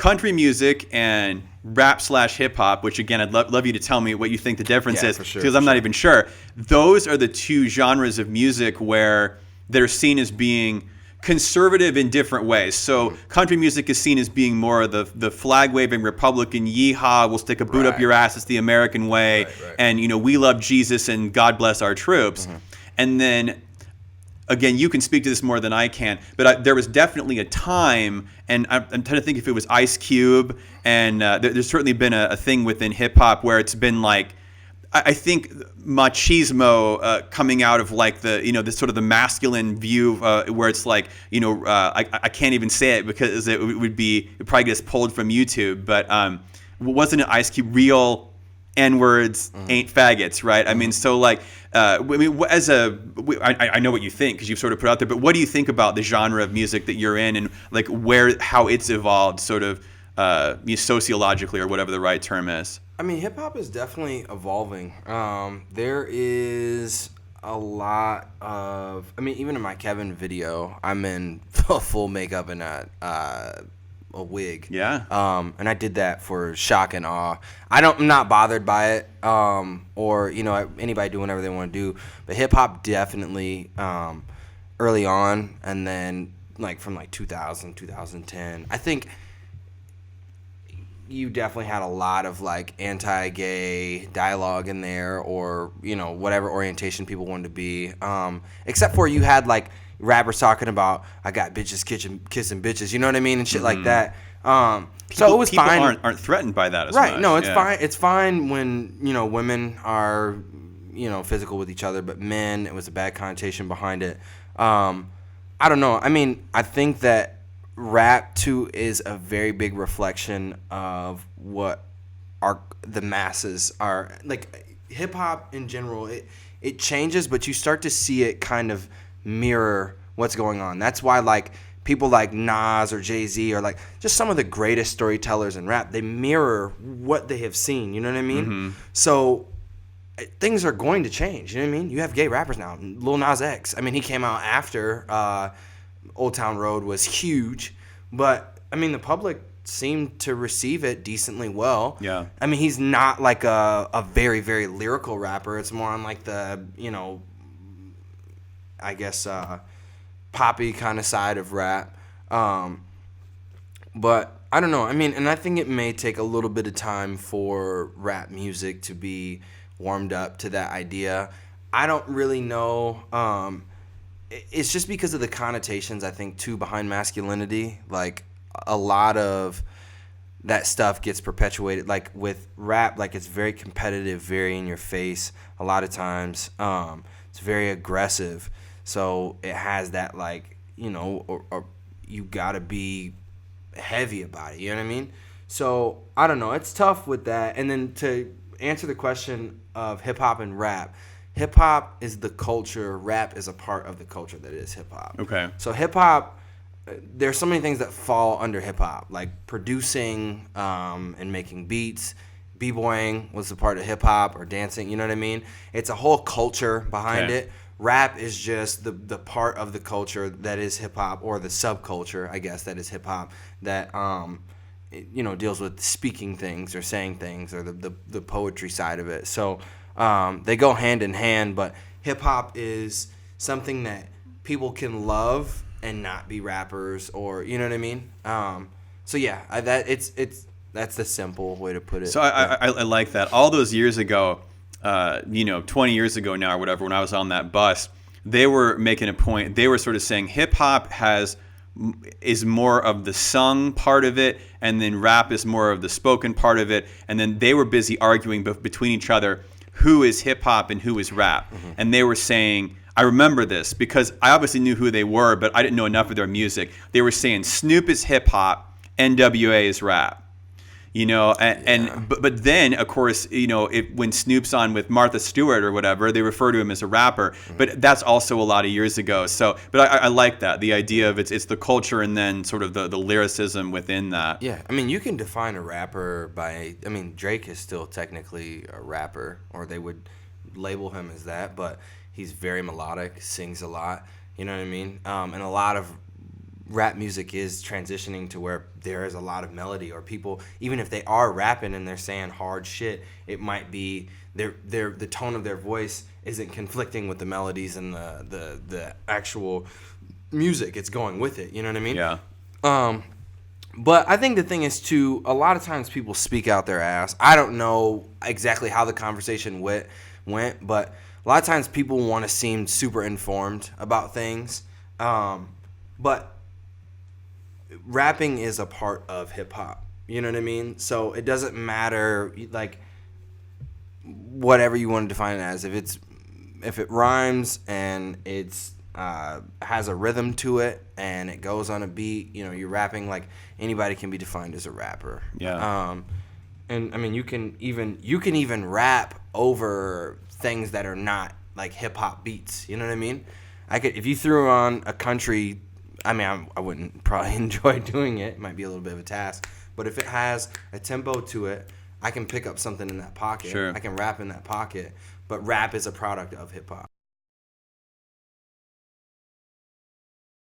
country music and rap/hip hop, which again, I'd love you to tell me what you think the difference is, because I'm not even sure. Those are the two genres of music where they're seen as being conservative in different ways. So country music is seen as being more of the flag-waving Republican, yeehaw, we'll stick a boot up your ass, it's the American way, and we love Jesus and God bless our troops. And then, again, you can speak to this more than I can, but there was definitely a time, and I'm trying to think if it was Ice Cube, and there's certainly been a thing within hip-hop where it's been like, I think machismo coming out of like the sort of the masculine view where it's like I can't even say it because it probably gets pulled from YouTube, but wasn't it Ice Cube, real N-words ain't faggots, right? I mean, so like I know what you think because you've sort of put it out there, but what do you think about the genre of music that you're in and like how it's evolved sort of sociologically or whatever the right term is? I mean, hip-hop is definitely evolving. There is a lot of... I mean, even in my Kevin video, I'm in full makeup and a wig. Yeah. And I did that for shock and awe. I'm not bothered by it, or, anybody do whatever they want to do. But hip-hop definitely early on, and then like from like 2000, 2010, I think... you definitely had a lot of like anti-gay dialogue in there, or whatever orientation people wanted to be, except for you had like rappers talking about I got bitches kissing bitches, you know what I mean, and shit like that. So it was fine. People aren't threatened by that as much. Right. No, it's fine. It's fine when women are physical with each other, but men, it was a bad connotation behind it. I don't know. I mean, I think that rap too is a very big reflection of what the masses are like. Hip hop in general, it changes, but you start to see it kind of mirror what's going on. That's why like people like Nas or Jay-Z are like just some of the greatest storytellers in rap. They mirror what they have seen. You know what I mean? So things are going to change. You know what I mean? You have gay rappers now. Lil Nas X. I mean, he came out after Old Town Road was huge, but I mean the public seemed to receive it decently well. Yeah. I mean, he's not like a very, very lyrical rapper. It's more on like the, I guess poppy kind of side of rap. But I don't know. I mean, and I think it may take a little bit of time for rap music to be warmed up to that idea. I don't really know. It's just because of the connotations, I think, too, behind masculinity. Like, a lot of that stuff gets perpetuated. Like, with rap, like, it's very competitive, very in your face a lot of times. It's very aggressive. So it has that, like, or you got to be heavy about it. You know what I mean? So, I don't know. It's tough with that. And then to answer the question of hip-hop and rap, hip-hop is the culture. Rap is a part of the culture that is hip-hop. Okay. So hip-hop, there's so many things that fall under hip-hop, like producing and making beats. B-boying was a part of hip-hop, or dancing, you know what I mean? It's a whole culture behind it. Rap is just the part of the culture that is hip-hop, or the subculture, I guess, that is hip-hop, that deals with speaking things or saying things, or the poetry side of it. So they go hand in hand, but hip-hop is something that people can love and not be rappers, or you know what I mean? So yeah, that's the simple way to put it. So I like that. All those years ago, 20 years ago now or whatever, when I was on that bus, they were making a point. They were sort of saying hip-hop is more of the sung part of it, and then rap is more of the spoken part of it, and then they were busy arguing between each other who is hip-hop and who is rap. And they were saying, I remember this because I obviously knew who they were, but I didn't know enough of their music. They were saying Snoop is hip-hop, NWA is rap. But then, of course, when Snoop's on with Martha Stewart or whatever, they refer to him as a rapper. But that's also a lot of years ago. So, but I like that, the idea of it's the culture and then sort of the lyricism within that. Yeah, I mean, you can define a rapper by, Drake is still technically a rapper, or they would label him as that, but he's very melodic, sings a lot, you know what I mean? And a lot of rap music is transitioning to where there is a lot of melody, or people, even if they are rapping and they're saying hard shit, it might be the tone of their voice isn't conflicting with the melodies and the actual music. It's going with it. You know what I mean? Yeah. But I think the thing is, too, a lot of times people speak out their ass. I don't know exactly how the conversation went, but a lot of times people want to seem super informed about things. But rapping is a part of hip-hop. You know what I mean? So it doesn't matter, like, whatever you want to define it as. If it rhymes and it's has a rhythm to it and it goes on a beat, you know, you're rapping. Like, anybody can be defined as a rapper. Yeah. And I mean, you can even rap over things that are not like hip hop beats. You know what I mean? If you threw on a country, I mean, I wouldn't probably enjoy doing it. It might be a little bit of a task, but if it has a tempo to it, I can pick up something in that pocket. Sure. I can rap in that pocket. But rap is a product of hip hop.